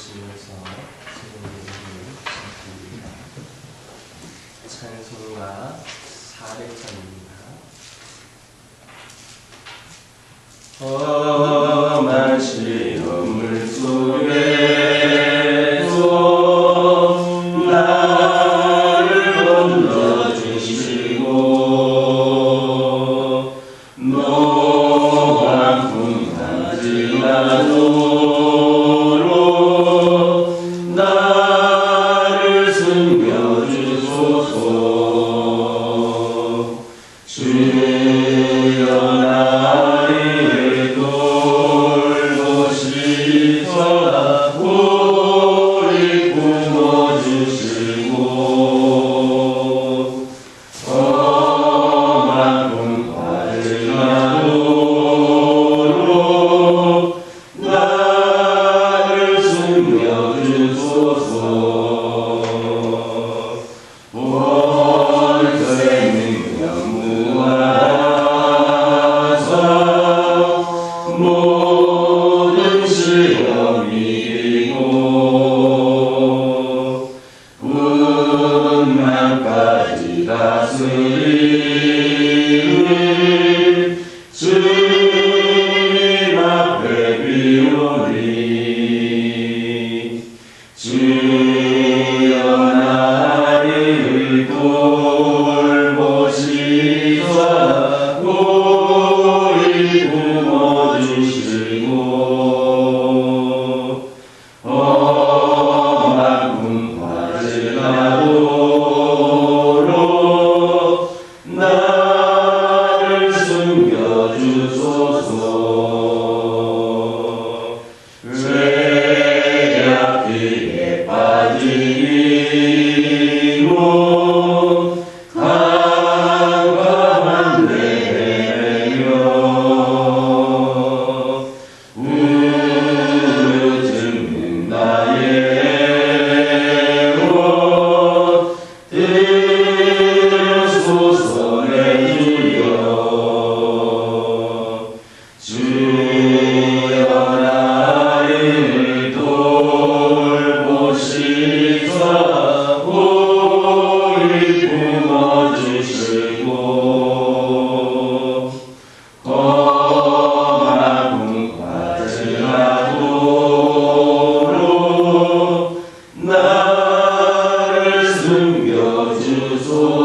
읽으시면서 제공되는 시간입니다. 찬송가 400장입니다. 험한 시험을 속에서 나를 건져주시고 노한 풍랑 지나도록 나를 숨겨주소서. 주여 나를 돌보시사 우리 품어주시고 험한 풍파를 나도록 나를 숨겨주소서. 원세 능력 무하사 모든 시험 이기고 군만까지 다스리는 주님 앞에 비오리. 주여 나를 돌보시사 우리 품어주시고 험한 풍파를 나도록 나를 숨겨주소서. 죄악기에 빠지고 강함한 내며 우증은 나의 옷 들소서 내 주여. 주여 나를 돌보시사 우리 품어주시고 험한 풍파를 나도록 나를 숨겨주소서.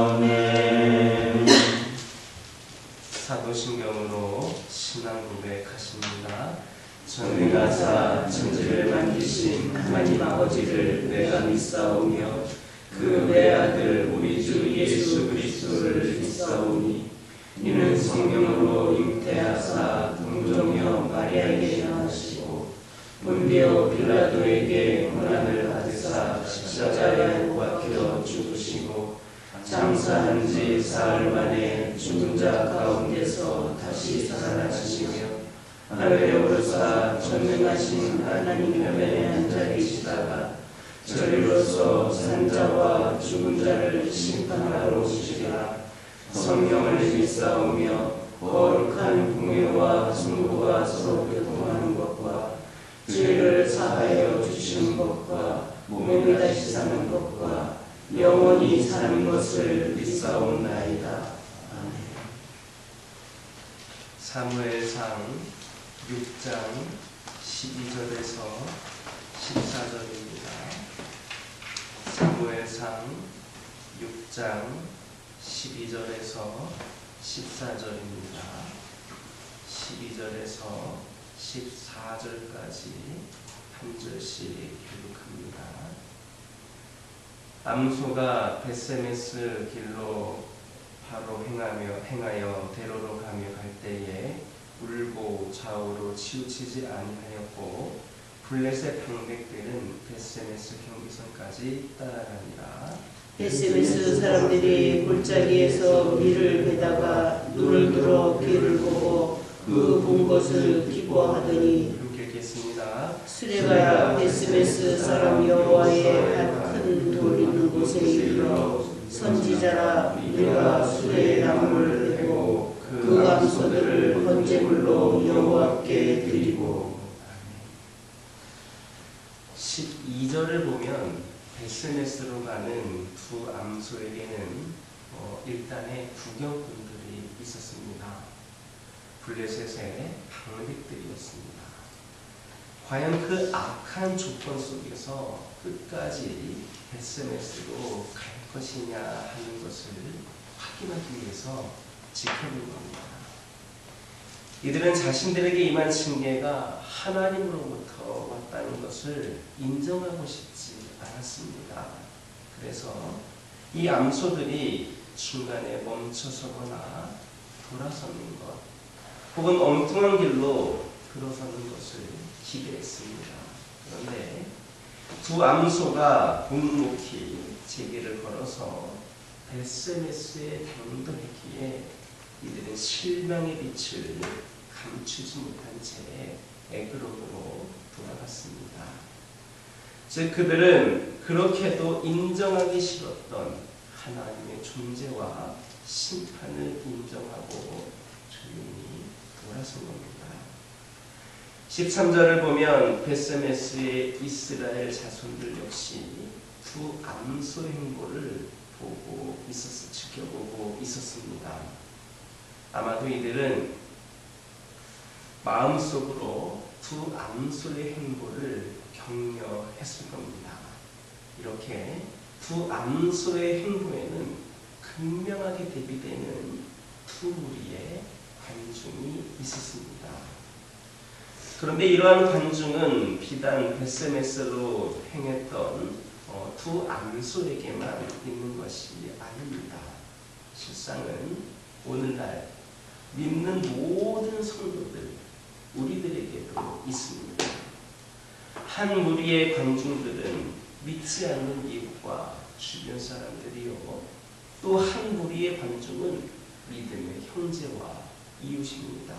아멘. 사도신경으로 신앙 고백하십니다. 전능하사 천지를 만드신 하나님 아버지를 내가 믿사오며 그 외아들 우리 주 예수 그리스도를 믿사오니 이는 성령으로 잉태하사 동정녀 마리아에게 낳으시고 본디오 빌라도에게 고난을 받으사 십자가에 못 박혀 죽으시고 장사한 지 사흘 만에 죽은 자 가운데서 다시 살아나시며 하늘에 오르사 전능하신 하나님 묘면에 앉아 계시다가 저리로서 산자와 죽은 자를 심판하러 오시리라. 성령을 믿사오며 거룩한 공예와 성부가 서로 교통하는 것과 죄를 사하여 주시는 것과 몸이 다시 사는 것과 영원히 사는 것을 믿사옵나이다. 아멘. 사무엘상 6장 12절에서 14절입니다. 사무엘상 6장 12절에서 14절입니다. 12절에서 14절까지 한 절씩 교독합니다. 암소가 벳세메스 길로 바로 행하여 대로로 가며 갈 때에 울고 좌우로 치우치지 아니하였고 블레셋 방백들은 벳세메스 경비선까지 따라가니라. 벳세메스 사람들이 골짜기에서 밀을 베다가 눈을 들어 길을 보고 그 본 것을 기뻐하더니. 함께 읽겠습니다. 수레가 벳세메스 사람 여호와의 큰 돌 있는 곳에 이르러 선지자라 우리가 수레에 나무를 베고 그 암소들을 번제물로 여호와께 드리고. 12절을 보면 베스메스로 가는 두 암소에게는 일단의 구경꾼들이 있었습니다. 블레셋의 방백들이었습니다. 과연 그 악한 조건 속에서 끝까지 베스메스로 갈 것이냐 하는 것을 확인하기 위해서 지켜본 겁니다. 이들은 자신들에게 임한 징계가 하나님으로부터 왔다는 것을 인정하고 싶지 않았습니다. 그래서 이 암소들이 중간에 멈춰서거나 돌아서는 것, 혹은 엉뚱한 길로 들어서는 것을 기대했습니다. 그런데 두 암소가 묵묵히 제길을 걸어서 베스메스에 당도했기에 이들은 실망의 빛을 감추지 못한 채 에그론으로 돌아갔습니다. 즉 그들은 그렇게도 인정하기 싫었던 하나님의 존재와 심판을 인정하고 조용히 돌아선 겁니다. 13절을 보면 베스메스의 이스라엘 자손들 역시 두 암소 행보를 지켜보고 있었습니다. 아마도 이들은 마음속으로 두 암소의 행보를 격려했을 겁니다. 이렇게 두 암소의 행보에는 극명하게 대비되는 두 무리의 관중이 있었습니다. 그런데 이러한 관중은 비단 베스메스로 행했던 두 암소에게만 있는 것이 아닙니다. 실상은 오늘날 믿는 모든 성도들, 우리들에게도 있습니다. 한 무리의 관중들은 믿지 않는 이웃과 주변 사람들이요, 또 한 무리의 관중은 믿음의 형제와 이웃입니다.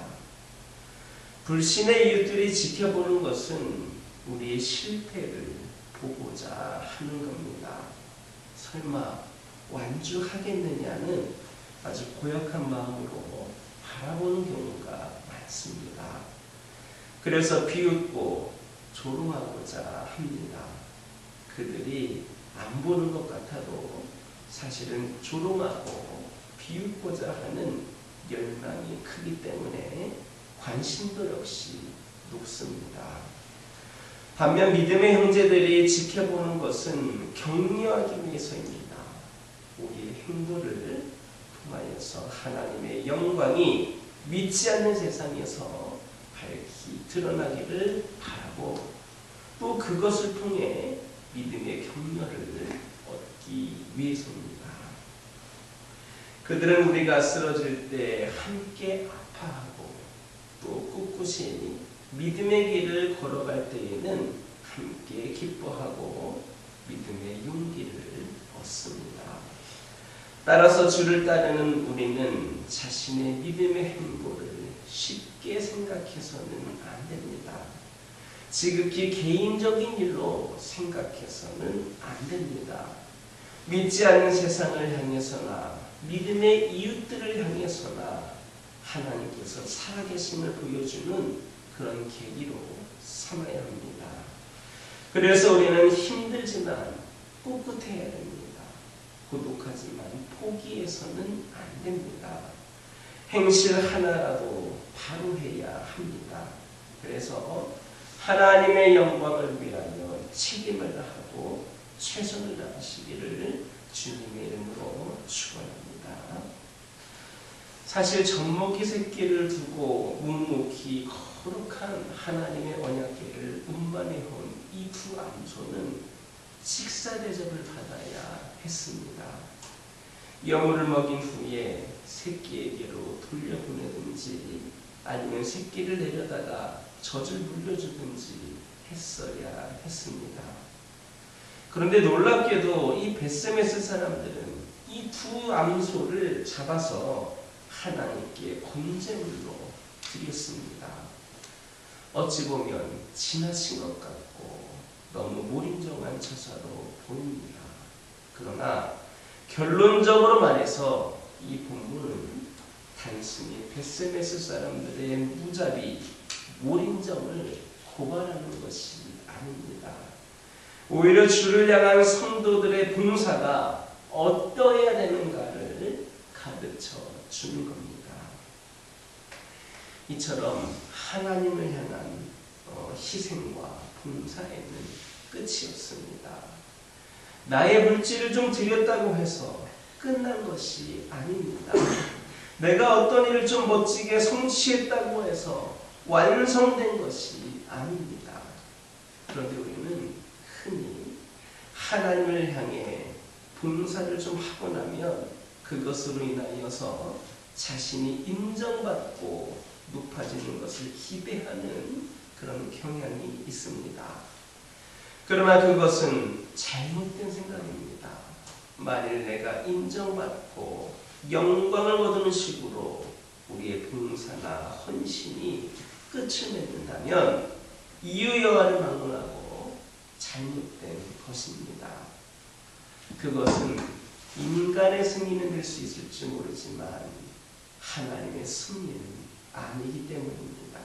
불신의 이웃들이 지켜보는 것은 우리의 실패를 보고자 하는 겁니다. 설마 완주하겠느냐는 아주 고약한 마음으로 바라보는 경우가 많습니다. 그래서 비웃고 조롱하고자 합니다. 그들이 안 보는 것 같아도 사실은 조롱하고 비웃고자 하는 열망이 크기 때문에 관심도 역시 높습니다. 반면 믿음의 형제들이 지켜보는 것은 격려하기 위해서입니다. 우리의 행보를 통하여서 하나님의 영광이 믿지 않는 세상에서 밝히 드러나기를 바라고, 또 그것을 통해 믿음의 격려를 얻기 위해서입니다. 그들은 우리가 쓰러질 때 함께 아파하고, 또 꿋꿋이 믿음의 길을 걸어갈 때에는 함께 기뻐하고 믿음의 용기를 얻습니다. 따라서 주를 따르는 우리는 자신의 믿음의 행보를 쉽게 생각해서는 안 됩니다. 지극히 개인적인 일로 생각해서는 안 됩니다. 믿지 않는 세상을 향해서나 믿음의 이웃들을 향해서나 하나님께서 살아계심을 보여주는 그런 계기로 삼아야 합니다. 그래서 우리는 힘들지만 꿋꿋해야 됩니다. 고독하지만 포기해서는 안 됩니다. 행실 하나라도 바로 해야 합니다. 그래서 하나님의 영광을 위하여 책임을 다하고 최선을 다하시기를 주님의 이름으로 축원합니다. 사실 젖먹이 새끼를 두고 묵묵히 거룩한 하나님의 언약궤를 운반해온 이 두 암소는 식사 대접을 받아야 했습니다. 여물을 먹인 후에 새끼에게로 돌려보내든지 아니면 새끼를 내려다가 젖을 물려주든지 했어야 했습니다. 그런데 놀랍게도 이 베스메스 사람들은 이 두 암소를 잡아서 하나님께 번제물로 드렸습니다. 어찌 보면 지나친 것 같고 너무 몰인정한 처사로 보입니다. 그러나 결론적으로 말해서 이 본문은 단순히 베세메스 사람들의 무자비, 몰인정을 고발하는 것이 아닙니다. 오히려 주를 향한 성도들의 봉사가 어떠해야 되는가를 가르쳐 주는 겁니다. 이처럼 하나님을 향한 희생과 봉사에는 끝이 없습니다. 나의 물질을 좀 드렸다고 해서 끝난 것이 아닙니다. 내가 어떤 일을 좀 멋지게 성취했다고 해서 완성된 것이 아닙니다. 그런데 우리는 흔히 하나님을 향해 봉사를 좀 하고 나면 그것으로 인하여서 자신이 인정받고 높아지는 것을 기대하는 그런 경향이 있습니다. 그러나 그것은 잘못된 생각입니다. 만일 내가 인정받고 영광을 거두는 식으로 우리의 봉사나 헌신이 끝을 맺는다면 이유여하를 막론하고 잘못된 것입니다. 그것은 인간의 승리는 될 수 있을지 모르지만 하나님의 승리는 아니기 때문입니다.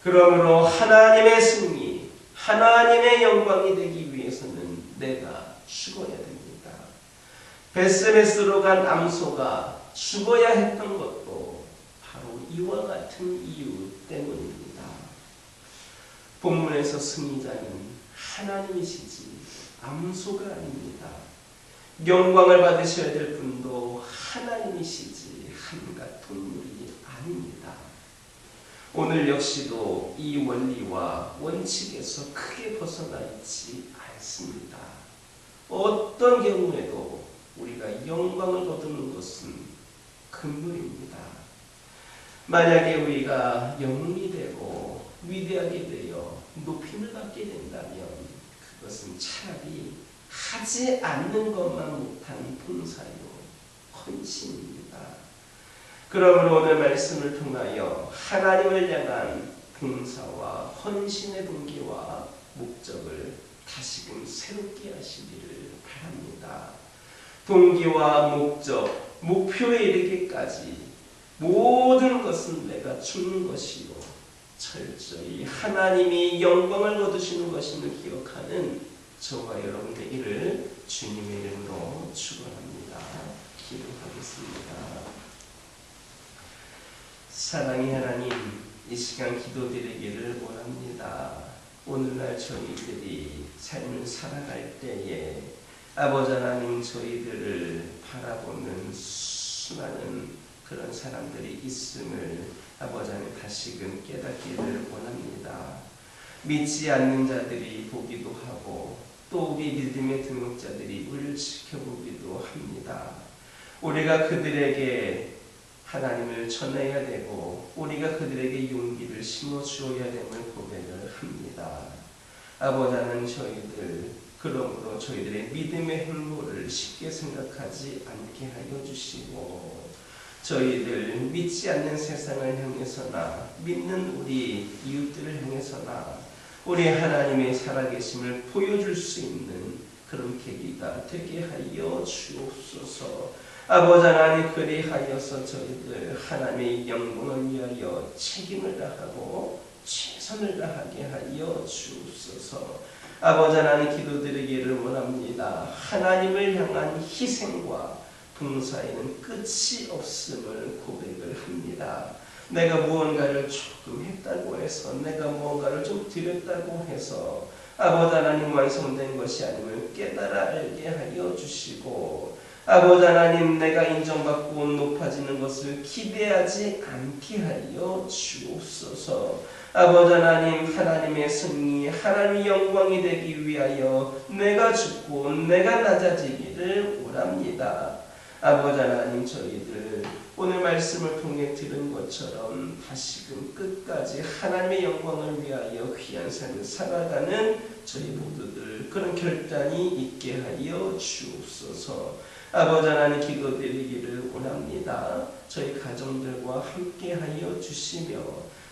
그러므로 하나님의 승리, 하나님의 영광이 되기 위해서는 내가 죽어야 됩니다. 베스메스로 간 암소가 죽어야 했던 것도 바로 이와 같은 이유 때문입니다. 본문에서 승리자는 하나님이시지 암소가 아닙니다. 영광을 받으셔야 될 분도 하나님이시지 한갓 동물이 아닙니다. 오늘 역시도 이 원리와 원칙에서 크게 벗어나 있지 않습니다. 어떤 경우에도 우리가 영광을 거두는 것은 금물입니다. 만약에 우리가 영웅이 되고 위대하게 되어 높임을 받게 된다면 그것은 차라리 하지 않는 것만 못한 봉사요, 헌신입니다. 그러므로 오늘 말씀을 통하여 하나님을 향한 봉사와 헌신의 동기와 목적을 다시금 새롭게 하시기를 바랍니다. 동기와 목적, 목표에 이르기까지 모든 것은 내가 죽는 것이요 철저히 하나님이 영광을 거두시는 것임을 기억하는 저와 여러분 되기를 주님의 이름으로 축원합니다. 기도하겠습니다. 사랑의 하나님, 이 시간 기도드리기를 원합니다. 오늘날 저희들이 삶을 살아갈 때에 아버지 하나님 저희들을 바라보는 수많은 그런 사람들이 있음을 아버지 하나님 다시금 깨닫기를 원합니다. 믿지 않는 자들이 보기도 하고 또 우리 믿음의 등록자들이 우리를 지켜보기도 합니다. 우리가 그들에게 하나님을 전해야 되고 우리가 그들에게 용기를 심어주어야 됨을 고백을 합니다. 아버지 하나님 저희들 그러므로 저희들의 믿음의 행보를 쉽게 생각하지 않게 하여 주시고 저희들 믿지 않는 세상을 향해서나 믿는 우리 이웃들을 향해서나 우리 하나님의 살아계심을 보여줄 수 있는 그런 계기가 되게 하여 주옵소서. 아버지 하나님 그리하여서 저희들 하나님의 영광을 위하여 책임을 다하고 최선을 다하게 하여 주옵소서. 아버지 하나님 기도드리기를 원합니다. 하나님을 향한 희생과 봉사에는 끝이 없음을 고백을 합니다. 내가 무언가를 조금 했다고 해서 내가 무언가를 좀 드렸다고 해서 아버지 하나님 완성된 것이 아님을 깨달아 알게 하여 주시고 아버지 하나님 내가 인정받고 높아지는 것을 기대하지 않게 하여 주옵소서. 아버지 하나님 하나님의 승리 하나님의 영광이 되기 위하여 내가 죽고 내가 낮아지기를 원합니다. 아버지 하나님 저희들 오늘 말씀을 통해 들은 것처럼 다시금 끝까지 하나님의 영광을 위하여 귀한 삶을 살아가는 저희 모두들 그런 결단이 있게 하여 주옵소서. 아버지 하나님 기도드리기를 원합니다. 저희 가정들과 함께 하여 주시며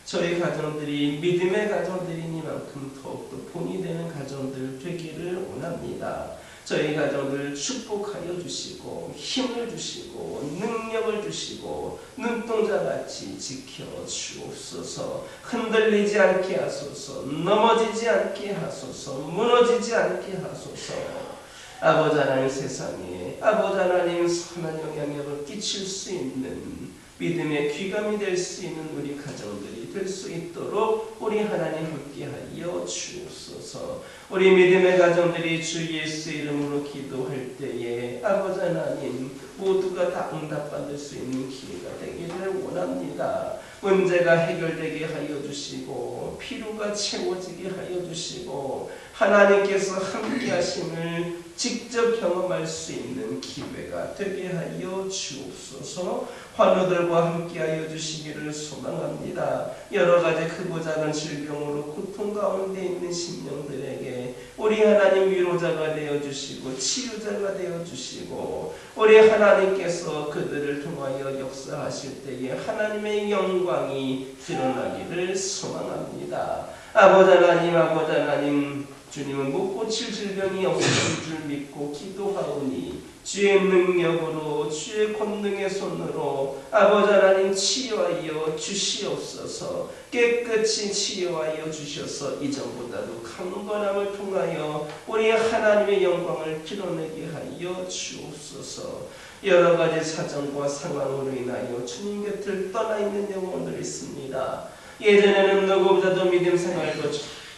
저희 가정들이 믿음의 가정들이니만큼 더욱더 본이 되는 가정들 되기를 원합니다. 저희 가정들 축복하여 주시고 힘을 주시고 능력을 주시고 눈동자같이 지켜 주옵소서. 흔들리지 않게 하소서. 넘어지지 않게 하소서. 무너지지 않게 하소서. 아버지 하나님, 세상에 아버지 하나님 선한 영향력을 끼칠 수 있는 믿음의 귀감이 될 수 있는 우리 가정들이 될 수 있도록 우리 하나님 함께하여 주옵소서. 우리 믿음의 가정들이 주 예수의 이름으로 기도할 때에 아버지 하나님 모두가 다 응답받을 수 있는 기회가 되기를 원합니다. 문제가 해결되게 하여 주시고 필요가 채워지게 하여 주시고 하나님께서 함께 하심을 직접 경험할 수 있는 기회가 되게 하여 주옵소서. 환우들과 함께 하여 주시기를 소망합니다. 여러 가지 크고 작은 질병으로 고통 가운데 있는 심령들에게 우리 하나님 위로자가 되어 주시고 치유자가 되어 주시고 우리 하나님께서 그들을 통하여 역사하실 때에 하나님의 영광이 드러나기를 소망합니다. 아버지 하나님, 주님은 못 고칠 질병이 없으신 줄 믿고 기도하오니 주의 능력으로 주의 권능의 손으로 아버지 하나님 치유하여 주시옵소서. 깨끗이 치유하여 주셔서 이전보다도 강건함을 통하여 우리 하나님의 영광을 드러내게 하여 주옵소서. 여러 가지 사정과 상황으로 인하여 주님 곁을 떠나 있는 영혼들이 있습니다. 예전에는 누구보다도 믿음 생활도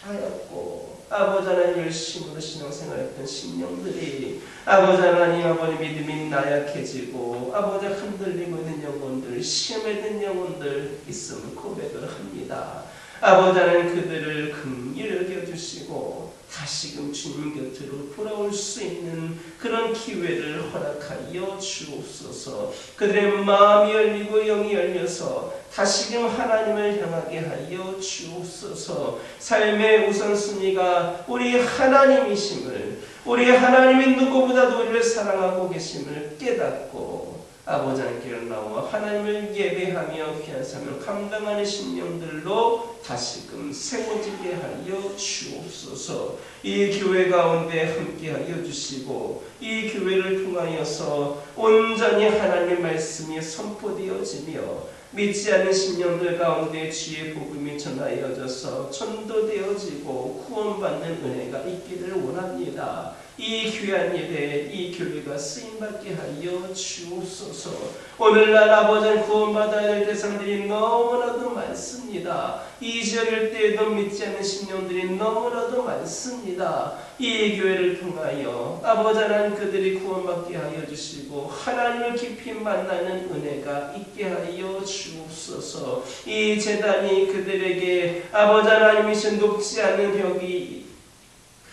잘하였고 아버지 하나님 열심으로 신앙생활했던 심령들이 아버지 하나님 아버지 믿음이 나약해지고 아버지 흔들리고 있는 영혼들, 시험에 든 영혼들 있음을 고백을 합니다. 아버지 하나님 그들을 긍휼히 여겨주시고 다시금 주님 곁으로 돌아올 수 있는 그런 기회를 허락하여 주옵소서. 그들의 마음이 열리고 영이 열려서 다시금 하나님을 향하게 하여 주옵소서. 삶의 우선순위가 우리 하나님이심을, 우리 하나님이 누구보다도 우리를 사랑하고 계심을 깨닫고 아버지 하나님께 나와 하나님을 예배하며 귀한 삶을 감당하는 심령들로 다시금 세워지게 하여 주옵소서. 이 교회 가운데 함께하여 주시고 이 교회를 통하여서 온전히 하나님의 말씀이 선포되어지며 믿지 않는 심령들 가운데 주의 복음이 전하여져서 전도되어지고 구원받는 은혜가 있기를 원합니다. 이 귀한 예배, 이 교회가 쓰임받게 하여 주옵소서. 오늘날 아버지 구원받아야 할 대상들이 너무나도 많습니다. 이 지역일 때에도 믿지 않는 심령들이 너무나도 많습니다. 이 교회를 통하여 아버지 하나님 그들이 구원받게 하여 주시고 하나님을 깊이 만나는 은혜가 있게 하여 주옵소서. 이 제단이 그들에게 아버지 하나님이신 높지 않은 벽이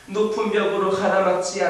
높은 벽으로 가로막지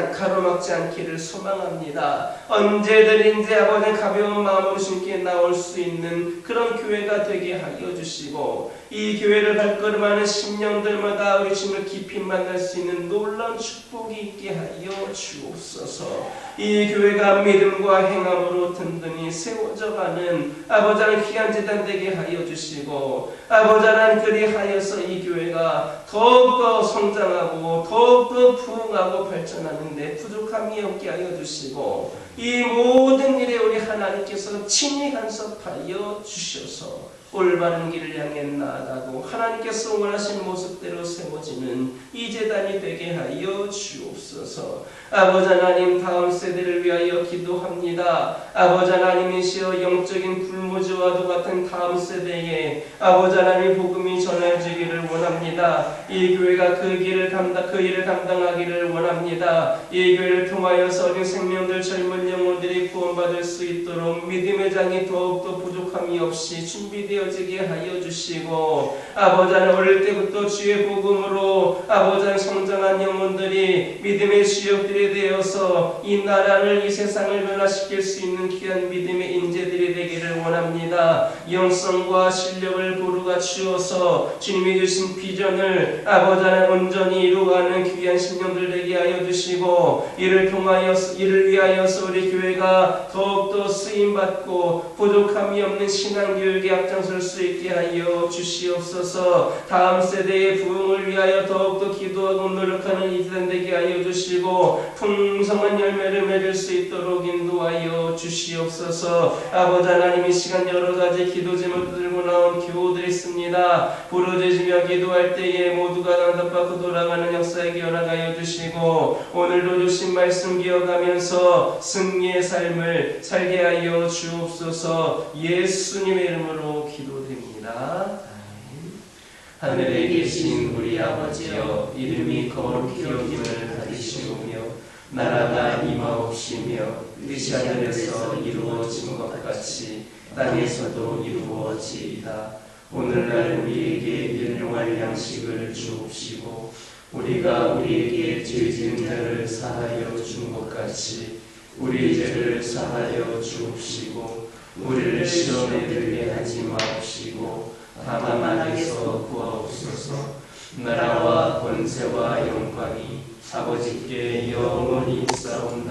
않기를 소망합니다. 언제든지 아버지 가벼운 마음으로 주님께 나올 수 있는 그런 교회가 되게 하여 주시고 이 교회를 발걸음하는 심령들마다 우리 주님을 깊이 만날 수 있는 놀라운 축복이 있게 하여 주옵소서. 이 교회가 믿음과 행함으로 든든히 세워져가는 아버지 하나님 귀한 제단 되게 하여 주시고 아버지 하나님 그리하여서 이 교회가 더욱더 성장하고 더욱더 부흥하고 발전하는 데 부족함이 없게 하여 주시고 이 모든 일에 우리 하나님께서 친히 간섭하여 주셔서 올바른 길을 향해 나아가고 하나님께서 원하신 모습대로 세워지는 이 제단이 되게 하여 주옵소서. 아버지 하나님 다음 세대를 위하여 기도합니다. 아버지 하나님이시여 영적인 불모지와도 같은 다음 세대에 아버지 하나님 복음이 전해지기를 원합니다. 이 교회가 그 일을 감당하기를 원합니다. 이 교회를 통하여서 어린 생명들 젊은 영혼들이 구원받을 수 있도록 믿음의 장이 더욱더 부족함이 없이 준비되어지게 하여 주시고 아버지 하나님 어릴 때부터 주의 복음으로 아버지 하나님 성장한 영혼들이 믿음의 주역들이 되어서 이 나라를 이 세상을 변화시킬 수 있는 귀한 믿음의 인재들이 되기를 원합니다. 영성과 실력을 고루가 주어서 주님이 주신 비전을 아버지 하나님 온전히 이루어가는 귀한 심령들 되게 하여 주시고 이를 위하여서 우리 교회가 더욱더 쓰임받고 부족함이 없는 신앙교육에 앞장서 일어설 수 있게 하여 주시옵소서. 다음 세대의 부흥을 위하여 더욱더 기도하고 노력하는 이들 되게 하여 주시고 풍성한 열매를 맺을 수 있도록 인도하여 주시옵소서. 아버지 하나님, 이 시간 여러 가지 기도 제목을 들고 나온 교우들이 있습니다. 부르짖으며 기도할 때에 모두가 응답받고 돌아가는 역사에게 허락하여 주시고 오늘도 주신 말씀 기억하면서 승리의 삶을 살게 하여 주옵소서. 예수님의 이름으로 기도드립니다. 하늘에 계신 우리 아버지여, 이름이 거룩히 여김을 받으시오며 나라가 임하옵시며 뜻이 하늘에서 이루어진 것 같이 땅에서도 이루어지이다. 오늘날 우리에게 일용할 양식을 주옵시고 우리가 우리에게 죄 지은 자를 사하여 준 것 같이 우리 죄를 사하여 주옵시고 우리를 시험에 들게 하지 마옵시고 다만 악에서 구하옵소서. 나라와 권세와 영광이 아버지께 영원히 있사옵나이다.